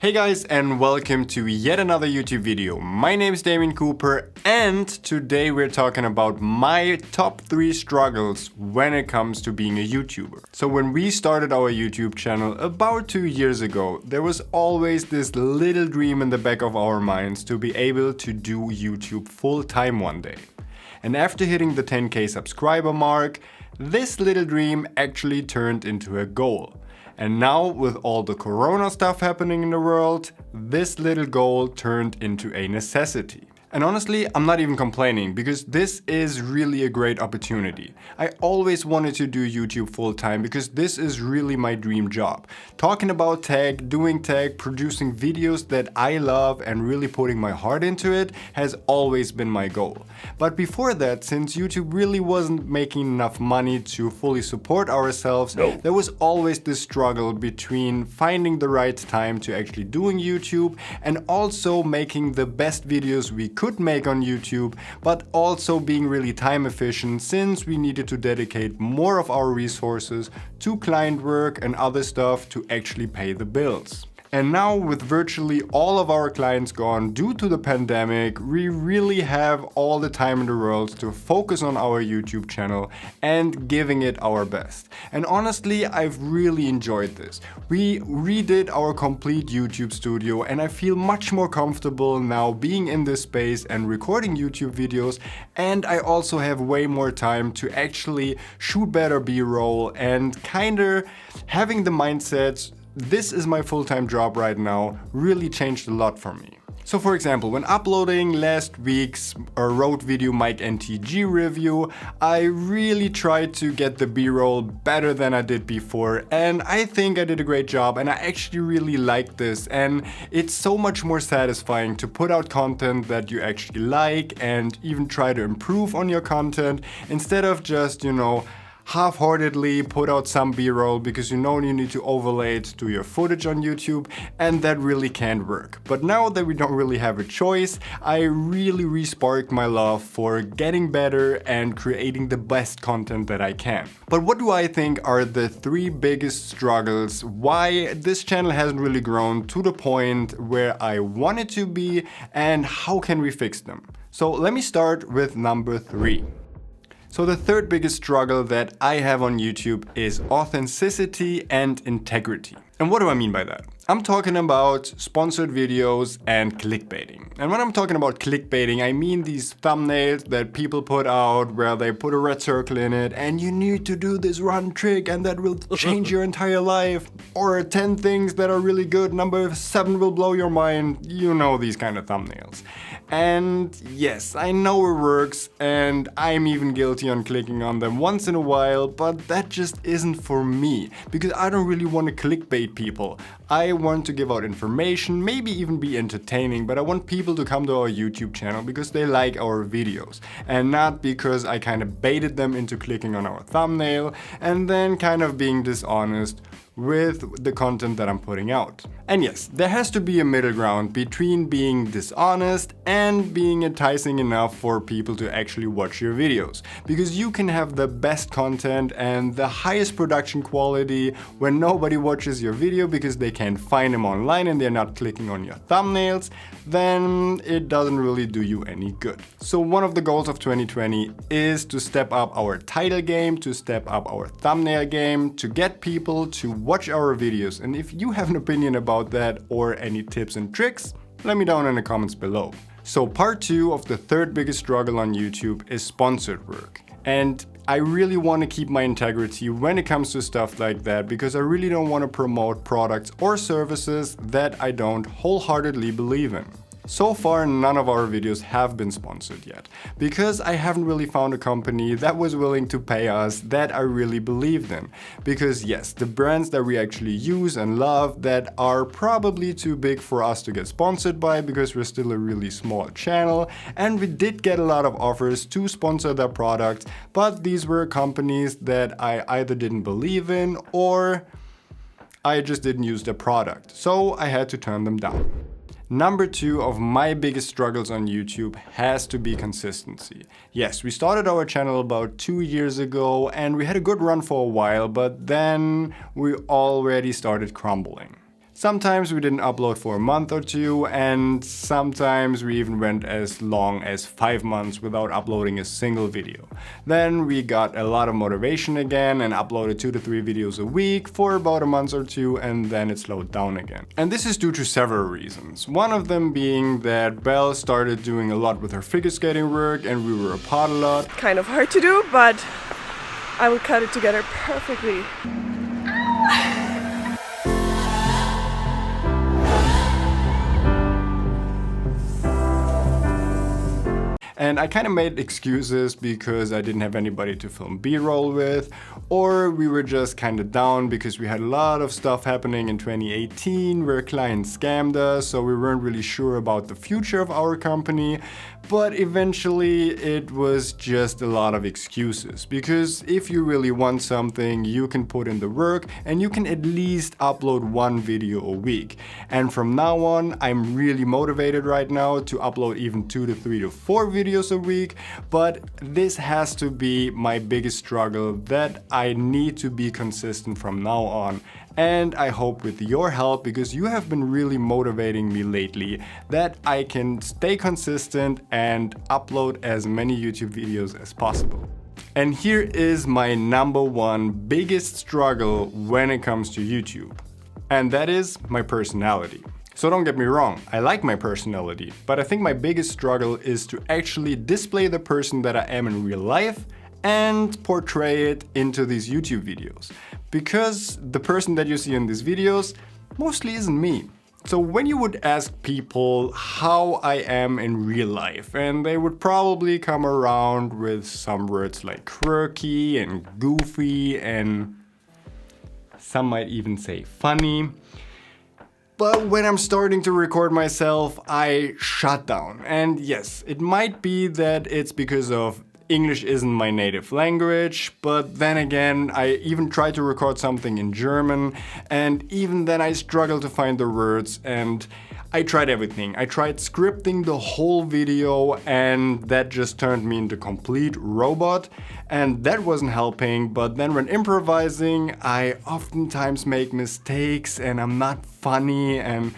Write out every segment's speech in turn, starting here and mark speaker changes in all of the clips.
Speaker 1: Hey guys, and welcome to yet another YouTube video. My name is Damien Cooper, and today we're talking about my top 3 struggles when it comes to being a YouTuber. So when we started our YouTube channel about 2 years ago, there was always this little dream in the back of our minds to be able to do YouTube full time one day. And after hitting the 10K subscriber mark, this little dream actually turned into a goal. And now, with all the corona stuff happening in the world, this little goal turned into a necessity. And honestly, I'm not even complaining, because this is really a great opportunity. I always wanted to do YouTube full time because this is really my dream job. Talking about tech, doing tech, producing videos that I love and really putting my heart into it has always been my goal. But before that, since YouTube really wasn't making enough money to fully support ourselves, there was always this struggle between finding the right time to actually doing YouTube and also making the best videos we could make on YouTube, but also being really time efficient since we needed to dedicate more of our resources to client work and other stuff to actually pay the bills. And now, with virtually all of our clients gone due to the pandemic, we really have all the time in the world to focus on our YouTube channel and giving it our best. And honestly, I've really enjoyed this. We redid our complete YouTube studio, and I feel much more comfortable now being in this space and recording YouTube videos. And I also have way more time to actually shoot better B-roll and kinda having the mindset this is my full-time job right now really changed a lot for me. So for example, when uploading last week's Rode Video Mic NTG review, I really tried to get the B-roll better than I did before, and I think I did a great job, and I actually really like this, and it's so much more satisfying to put out content that you actually like and even try to improve on your content instead of just, half-heartedly put out some B-roll because you need to overlay it to your footage on YouTube, and that really can't work. But now that we don't really have a choice, I really re-sparked my love for getting better and creating the best content that I can. But what do I think are the 3 biggest struggles why this channel hasn't really grown to the point where I want it to be, and how can we fix them? So let me start with number 3. So the third biggest struggle that I have on YouTube is authenticity and integrity. And what do I mean by that? I'm talking about sponsored videos and clickbaiting. And when I'm talking about clickbaiting, I mean these thumbnails that people put out where they put a red circle in it and you need to do this one trick and that will change your entire life. Or 10 things that are really good, number 7 will blow your mind. You know these kind of thumbnails. And yes, I know it works, and I'm even guilty on clicking on them once in a while, but that just isn't for me, because I don't really want to clickbait people. I want to give out information, maybe even be entertaining, but I want people to come to our YouTube channel because they like our videos, and not because I kind of baited them into clicking on our thumbnail and then kind of being dishonest with the content that I'm putting out. And yes, there has to be a middle ground between being dishonest and being enticing enough for people to actually watch your videos. Because you can have the best content and the highest production quality when nobody watches your video because they can't find them online and they're not clicking on your thumbnails, then it doesn't really do you any good. So one of the goals of 2020 is to step up our title game, to step up our thumbnail game, to get people to watch our videos. And if you have an opinion about that or any tips and tricks, let me know in the comments below. So part 2 of the third biggest struggle on YouTube is sponsored work. And I really want to keep my integrity when it comes to stuff like that, because I really don't want to promote products or services that I don't wholeheartedly believe in. So far, none of our videos have been sponsored yet, because I haven't really found a company that was willing to pay us that I really believed in. Because yes, the brands that we actually use and love that are probably too big for us to get sponsored by because we're still a really small channel, and we did get a lot of offers to sponsor their products, but these were companies that I either didn't believe in or I just didn't use their product, so I had to turn them down. Number 2 of my biggest struggles on YouTube has to be consistency. Yes, we started our channel about 2 years ago and we had a good run for a while, but then we already started crumbling. Sometimes we didn't upload for a month or two, and sometimes we even went as long as 5 months without uploading a single video. Then we got a lot of motivation again and uploaded 2 to 3 videos a week for about a month or two, and then it slowed down again. And this is due to several reasons. One of them being that Belle started doing a lot with her figure skating work and we were apart a lot.
Speaker 2: Kind of hard to do, but I will cut it together perfectly.
Speaker 1: And I kind of made excuses because I didn't have anybody to film B-roll with, or we were just kind of down because we had a lot of stuff happening in 2018 where clients scammed us, so we weren't really sure about the future of our company. But eventually it was just a lot of excuses, because if you really want something, you can put in the work and you can at least upload 1 video a week. And from now on, I'm really motivated right now to upload even 2 to 3 to 4 videos a week, but this has to be my biggest struggle, that I need to be consistent from now on. And I hope with your help, because you have been really motivating me lately, that I can stay consistent and upload as many YouTube videos as possible. And here is my #1 biggest struggle when it comes to YouTube. And that is my personality. So don't get me wrong, I like my personality, but I think my biggest struggle is to actually display the person that I am in real life and portray it into these YouTube videos. Because the person that you see in these videos mostly isn't me. So when you would ask people how I am in real life, and they would probably come around with some words like quirky and goofy, and some might even say funny. But when I'm starting to record myself, I shut down. And yes, it might be that it's because of English isn't my native language, but then again, I even tried to record something in German, and even then I struggled to find the words, and I tried everything. I tried scripting the whole video, and that just turned me into a complete robot, and that wasn't helping. But then when improvising, I oftentimes make mistakes and I'm not funny, and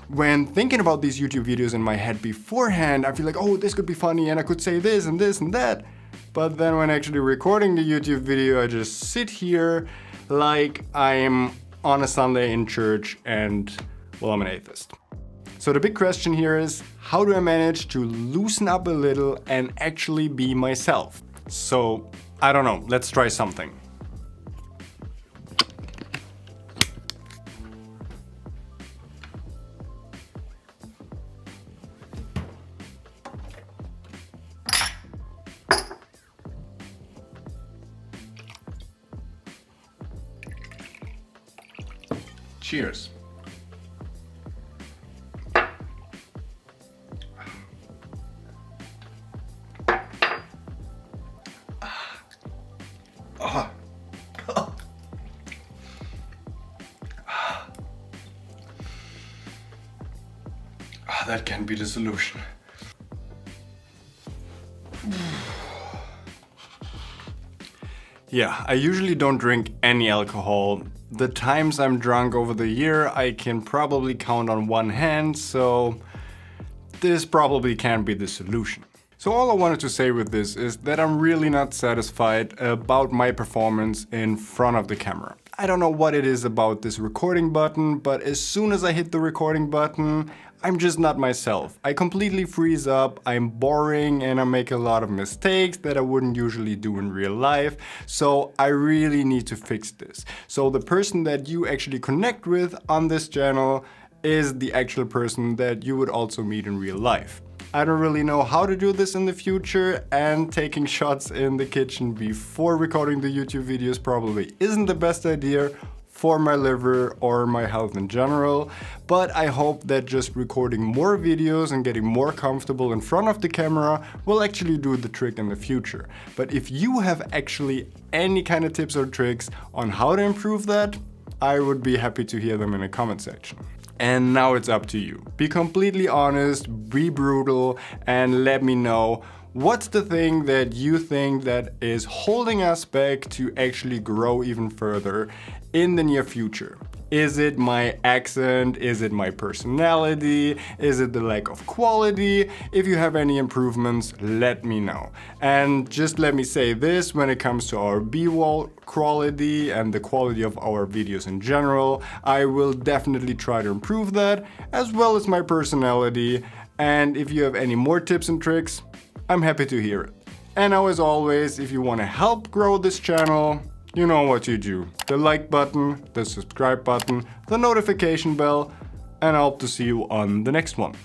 Speaker 1: when thinking about these YouTube videos in my head beforehand, I feel like, oh, this could be funny and I could say this and this and that. But then when actually recording the YouTube video, I just sit here like I'm on a Sunday in church and, well, I'm an atheist. So the big question here is, how do I manage to loosen up a little and actually be myself? So, I don't know, let's try something. Cheers. That can be the solution. Yeah, I usually don't drink any alcohol. The times I'm drunk over the year, I can probably count on one hand, so this probably can't be the solution. So all I wanted to say with this is that I'm really not satisfied about my performance in front of the camera. I don't know what it is about this recording button, but as soon as I hit the recording button, I'm just not myself. I completely freeze up, I'm boring, and I make a lot of mistakes that I wouldn't usually do in real life. So I really need to fix this. So the person that you actually connect with on this channel is the actual person that you would also meet in real life. I don't really know how to do this in the future, and taking shots in the kitchen before recording the YouTube videos probably isn't the best idea for my liver or my health in general, but I hope that just recording more videos and getting more comfortable in front of the camera will actually do the trick in the future. But if you have actually any kind of tips or tricks on how to improve that, I would be happy to hear them in the comment section. And now it's up to you. Be completely honest, be brutal, and let me know what's the thing that you think that is holding us back to actually grow even further in the near future. Is it my accent? Is it my personality? Is it the lack of quality? If you have any improvements, let me know. And just let me say this, when it comes to our B-roll quality and the quality of our videos in general, I will definitely try to improve that, as well as my personality. And if you have any more tips and tricks, I'm happy to hear it. And now, as always, if you want to help grow this channel, you know what you do. The like button, the subscribe button, the notification bell, and I hope to see you on the next one.